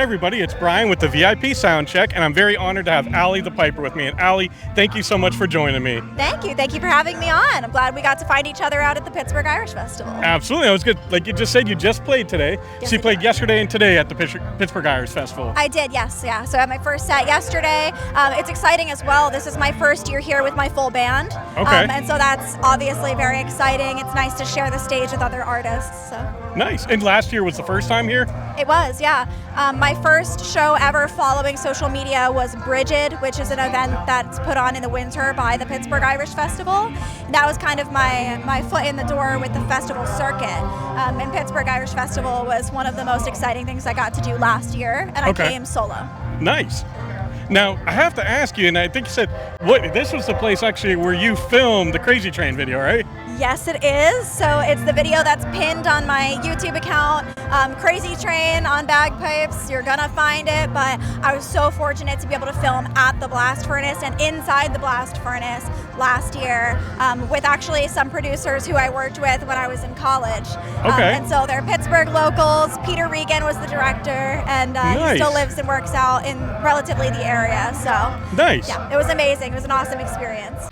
everybody, it's Brian with the VIP Soundcheck, and I'm very honored to have Allie the Piper with me. And Allie, thank you so much for joining me. Thank you. Thank you for having me on. I'm glad we got to find each other out at the Pittsburgh Irish Festival. Absolutely. That was good. Like you just said, you just played today. Yes, So you I played did. yesterday and today at the Pittsburgh Irish Festival. I did, yes. Yeah. So I had my first set yesterday. It's exciting as well. This is my first year here with my full band. Okay. And so that's obviously very exciting. It's nice to share the stage with other artists. So. Nice. And last year was the first time here? It was, yeah. My first show ever following social media was Bridget, which is an event that's put on in the winter by the Pittsburgh Irish Festival. That was kind of my foot in the door with the festival circuit. And Pittsburgh Irish Festival was one of the most exciting things I got to do last year, and I came solo. Nice. Now, I have to ask you, and I think you said, this was the place actually where you filmed the Crazy Train video, right? Yes, it is. So it's the video that's pinned on my YouTube account, Crazy Train on bagpipes. You're gonna find it, but I was so fortunate to be able to film at the blast furnace and inside the blast furnace last year with actually some producers who I worked with when I was in college. Okay. And so they're Pittsburgh locals. Peter Regan was the director, and he still lives and works out in relatively the area. So nice. Yeah, it was amazing. It was an awesome experience.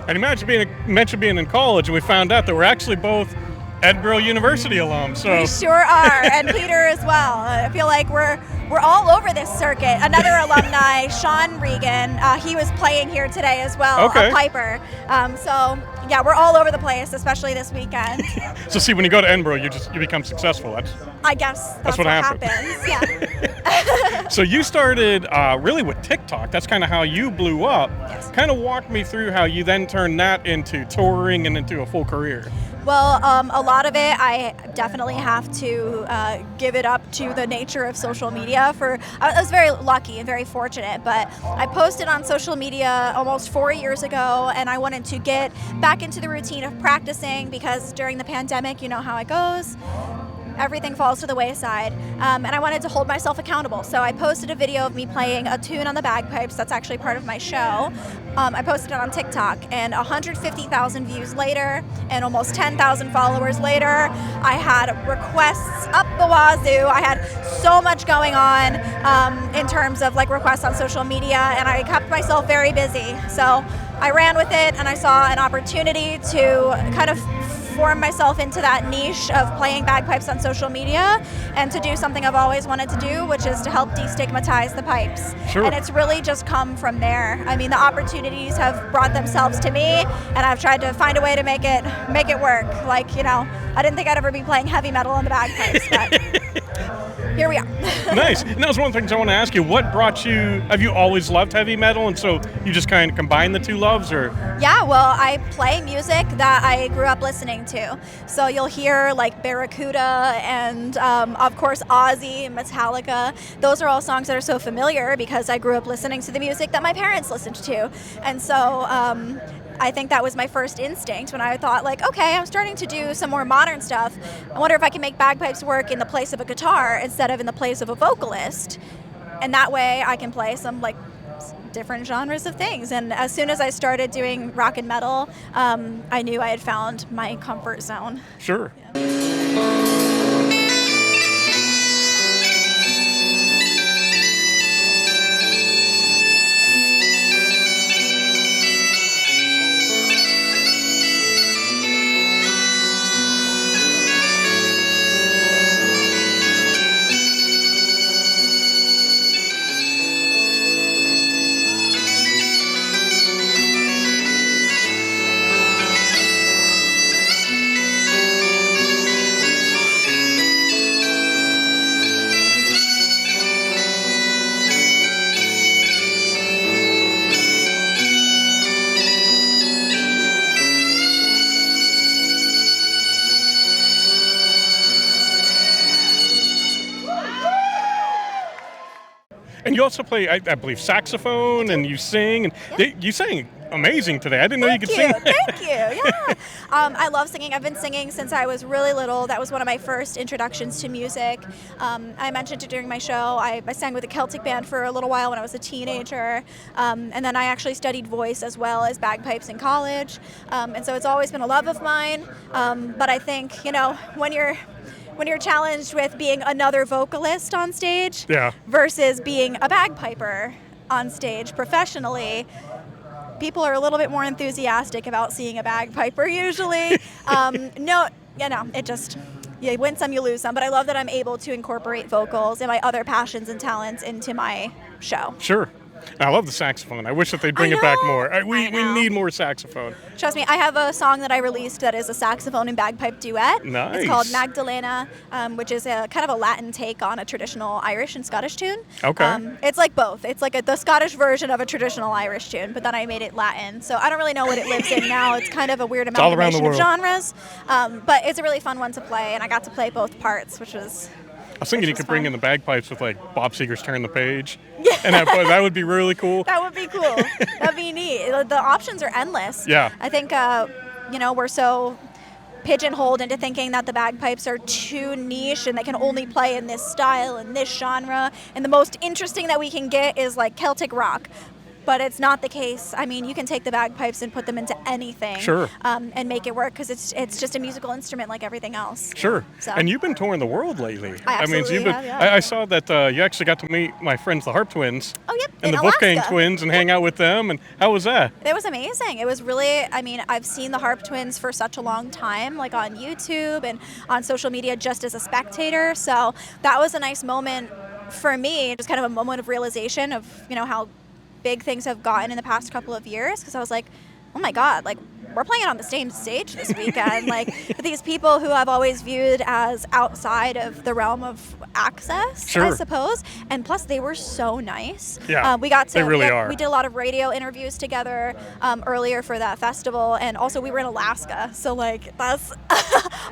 And imagine being in college, and we found out that we're actually both Edinboro University alums. So We sure are, and Peter as well. I feel like we're all over this circuit. Another alumni, Sean Regan, he was playing here today as well, a piper. So yeah, we're all over the place, especially this weekend. So see, when you go to Edinboro, you become successful. I guess that's what happens. Yeah. So you started really with TikTok. That's kind of how you blew up. Yes. Kind of walk me through how you then turned that into touring and into a full career. Well, a lot of it, I definitely have to give it up to the nature of social media. I was very lucky and very fortunate, but I posted on social media almost 4 years ago, and I wanted to get back into the routine of practicing because during the pandemic, you know how it goes. Everything falls to the wayside, and I wanted to hold myself accountable. So I posted a video of me playing a tune on the bagpipes. That's actually part of my show. I posted it on TikTok, and 150,000 views later and almost 10,000 followers later, I had requests up the wazoo. I had so much going on in terms of like requests on social media, and I kept myself very busy. So I ran with it, and I saw an opportunity to kind of form myself into that niche of playing bagpipes on social media and to do something I've always wanted to do, which is to help destigmatize the pipes. Sure. And it's really just come from there. I mean, the opportunities have brought themselves to me, and I've tried to find a way to make it work. Like, you know, I didn't think I'd ever be playing heavy metal on the bagpipes, but here we are. Nice. And that was one of the things I want to ask you. What brought you, have you always loved heavy metal, and so you just kind of combine the two loves, or? Yeah, well, I play music that I grew up listening to. So you'll hear like Barracuda and of course Ozzy and Metallica. Those are all songs that are so familiar because I grew up listening to the music that my parents listened to. And so I think that was my first instinct when I thought like, okay, I'm starting to do some more modern stuff. I wonder if I can make bagpipes work in the place of a guitar instead of in the place of a vocalist. And that way I can play some like different genres of things. And as soon as I started doing rock and metal, I knew I had found my comfort zone. Sure. Yeah. also play, I believe, saxophone, and you sing. And you sang amazing today. I didn't know you could sing. Thank you. Yeah. I love singing. I've been singing since I was really little. That was one of my first introductions to music. I mentioned it during my show. I sang with a Celtic band for a little while when I was a teenager. And then I actually studied voice as well as bagpipes in college. And so it's always been a love of mine. But I think, when you're challenged with being another vocalist on stage versus being a bagpiper on stage professionally, people are a little bit more enthusiastic about seeing a bagpiper usually. It just, you win some, you lose some. But I love that I'm able to incorporate vocals and my other passions and talents into my show. Sure. I love the saxophone. I wish that they'd bring it back more. We need more saxophone. Trust me, I have a song that I released that is a saxophone and bagpipe duet. Nice. It's called Magdalena, which is a kind of a Latin take on a traditional Irish and Scottish tune. Okay. It's like both. It's like the Scottish version of a traditional Irish tune, but then I made it Latin. So I don't really know what it lives in now. It's kind of a weird amalgamation of genres. But it's a really fun one to play, and I got to play both parts, which was... I was thinking you could bring in the bagpipes with like Bob Seger's Turn the Page. Yeah. And that would be really cool. That would be cool. That'd be neat. The options are endless. Yeah. I think, we're so pigeonholed into thinking that the bagpipes are too niche and they can only play in this style and this genre. And the most interesting that we can get is like Celtic rock. But it's not the case. I mean, you can take the bagpipes and put them into anything, and make it work because it's just a musical instrument like everything else. Sure. So. And you've been touring the world lately. I absolutely have, I saw that you actually got to meet my friends, the Harp Twins. Oh, yep. And the Wolfgang Twins, and hang out with them. And how was that? It was amazing. It was really, I've seen the Harp Twins for such a long time, like on YouTube and on social media just as a spectator. So that was a nice moment for me, just kind of a moment of realization of, how big things have gotten in the past couple of years, because I was like, oh my God, like we're playing on the same stage this weekend. Like these people who I've always viewed as outside of the realm of access, I suppose. And plus they were so nice. Yeah, we got to, they really are. We did a lot of radio interviews together earlier for that festival. And also we were in Alaska. So like that's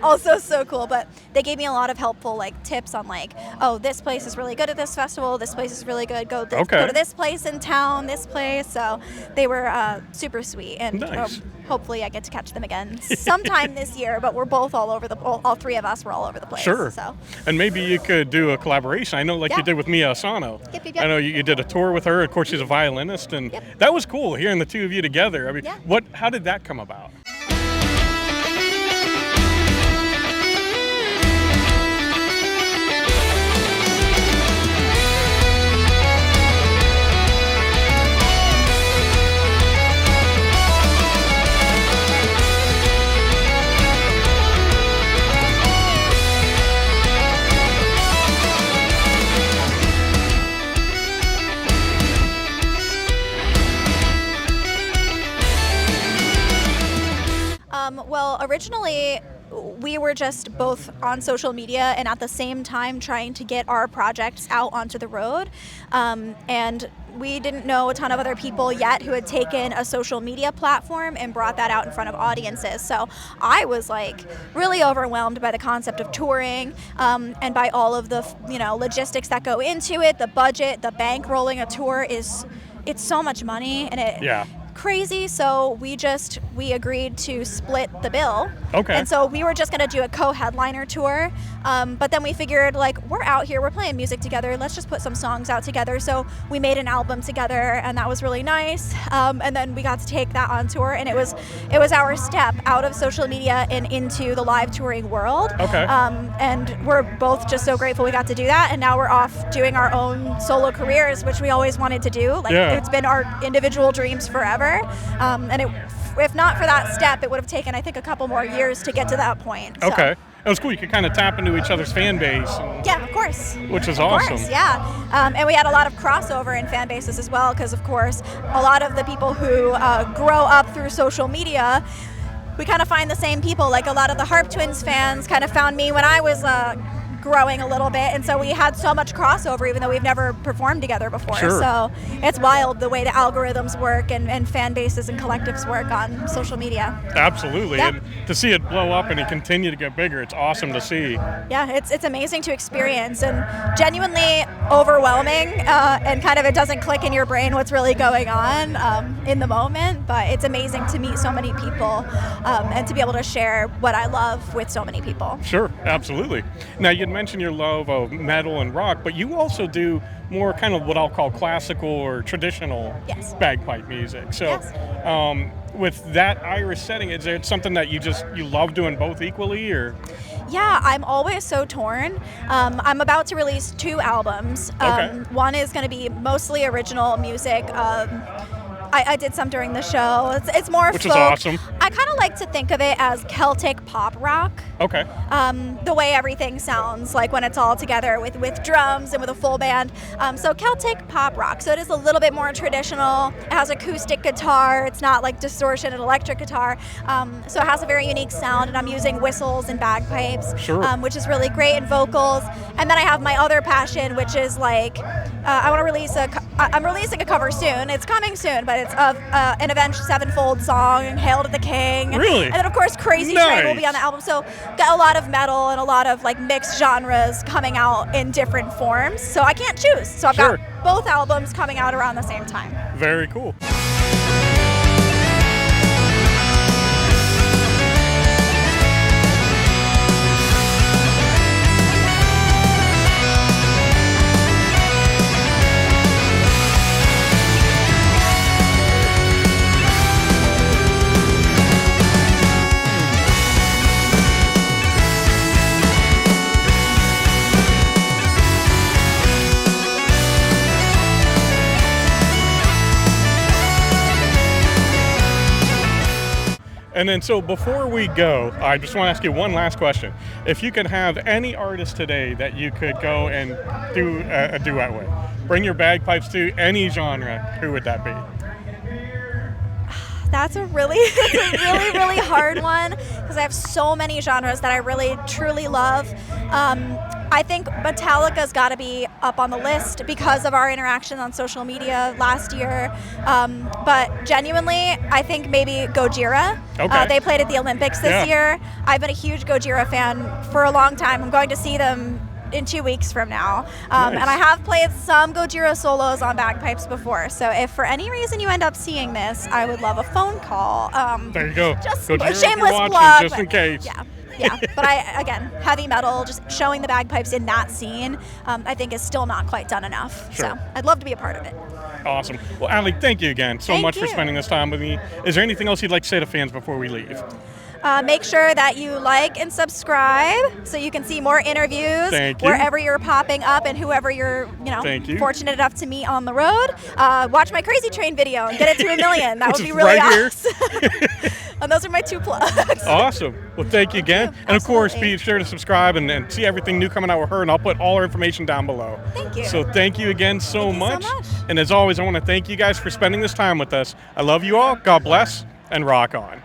also so cool. But they gave me a lot of helpful like tips on like, oh, this place is really good at this festival. This place is really good. Go to this place in town, this place. So they were super sweet. And nice. Hopefully I get to catch them again sometime this year, but we're both all three of us were all over the place. Sure. So. And maybe you could do a collaboration. I know you did with MIA ASANO. Yep. I know you did a tour with her. Of course, she's a violinist, and that was cool hearing the two of you together. I mean, how did that come about? Well, originally we were just both on social media and at the same time trying to get our projects out onto the road. And we didn't know a ton of other people yet who had taken a social media platform and brought that out in front of audiences. So I was like really overwhelmed by the concept of touring and by all of the logistics that go into it, the budget, the bankrolling a tour it's so much money and crazy. So we agreed to split the bill. Okay. And so we were just going to do a co-headliner tour. But then we figured like we're out here, we're playing music together. Let's just put some songs out together. So we made an album together and that was really nice. And then we got to take that on tour and it was our step out of social media and into the live touring world. Okay. And we're both just so grateful we got to do that. And now we're off doing our own solo careers, which we always wanted to do. It's been our individual dreams forever. And if not for that step, it would have taken, I think, a couple more years to get to that point. So. Okay. It was cool. You could kind of tap into each other's fan base. Yeah, of course. Which is awesome. Of course, yeah. And we had a lot of crossover in fan bases as well, because, of course, a lot of the people who grow up through social media, we kind of find the same people. Like a lot of the Harp Twins fans kind of found me when I was growing a little bit, and so we had so much crossover even though we've never performed together before. Sure. So it's wild the way the algorithms work and fan bases and collectives work on social media. Absolutely. And to see it blow up and it continue to get bigger, it's awesome to see. Yeah, it's amazing to experience, and genuinely overwhelming and kind of it doesn't click in your brain what's really going on in the moment, but it's amazing to meet so many people and to be able to share what I love with so many people. Sure, absolutely. Now, you'd mentioned your love of metal and rock, but you also do more kind of what I'll call classical or traditional Yes. bagpipe music. So Yes. with that Irish setting, is it something that you love doing both equally, or? Yeah, I'm always so torn. I'm about to release 2 albums. Okay. One is going to be mostly original music. I did some during the show. It's more Which folk. is awesome. I kind of like to think of it as Celtic pop rock. Okay. The way everything sounds like when it's all together with drums and with a full band. So Celtic pop rock. So it is a little bit more traditional. It has acoustic guitar. It's not like distortion and electric guitar. So it has a very unique sound, and I'm using whistles and bagpipes, Sure. which is really great, and vocals. And then I have my other passion, which is like I want to release I'm releasing a cover soon. It's coming soon, but it's of an Avenged Sevenfold song, Hail to the King. Really? And then of course Crazy Train will be on the album. So got a lot of metal and a lot of like mixed genres coming out in different forms. So I can't choose. So I've Sure. got both albums coming out around the same time. Very cool. And then, so before we go, I just want to ask you one last question. If you could have any artist today that you could go and do a duet with, bring your bagpipes to any genre, who would that be? That's a really really hard one because I have so many genres that I really truly love. I think Metallica's got to be up on the list because of our interaction on social media last year. But genuinely, I think maybe Gojira. Okay. They played at the Olympics this year. I've been a huge Gojira fan for a long time. I'm going to see them in 2 weeks from now. Nice. And I have played some Gojira solos on bagpipes before. So if for any reason you end up seeing this, I would love a phone call. There you go. Just Gojira, a if you're shameless watching, plug. just in case. Yeah. But again, heavy metal, just showing the bagpipes in that scene, I think is still not quite done enough. Sure. So I'd love to be a part of it. Awesome. Well, Ali, thank you again so Thank much for you. spending this time with me. Is there anything else you'd like to say to fans before we leave? Make sure that you like and subscribe so you can see more interviews Thank you. wherever you're popping up and whoever you're, Thank you. fortunate enough to meet on the road. Watch my Crazy Train video and get it to 1 million. That Which would be is really right here. awesome. And those are my 2 plugs. Awesome. Well, thank you again. you. And of course, Absolutely. be sure to subscribe and see everything new coming out with her, and I'll put all her information down below. Thank you. So thank you again so Thank you so much. much. And as always, I want to thank you guys for spending this time with us. I love you all. God bless, and rock on.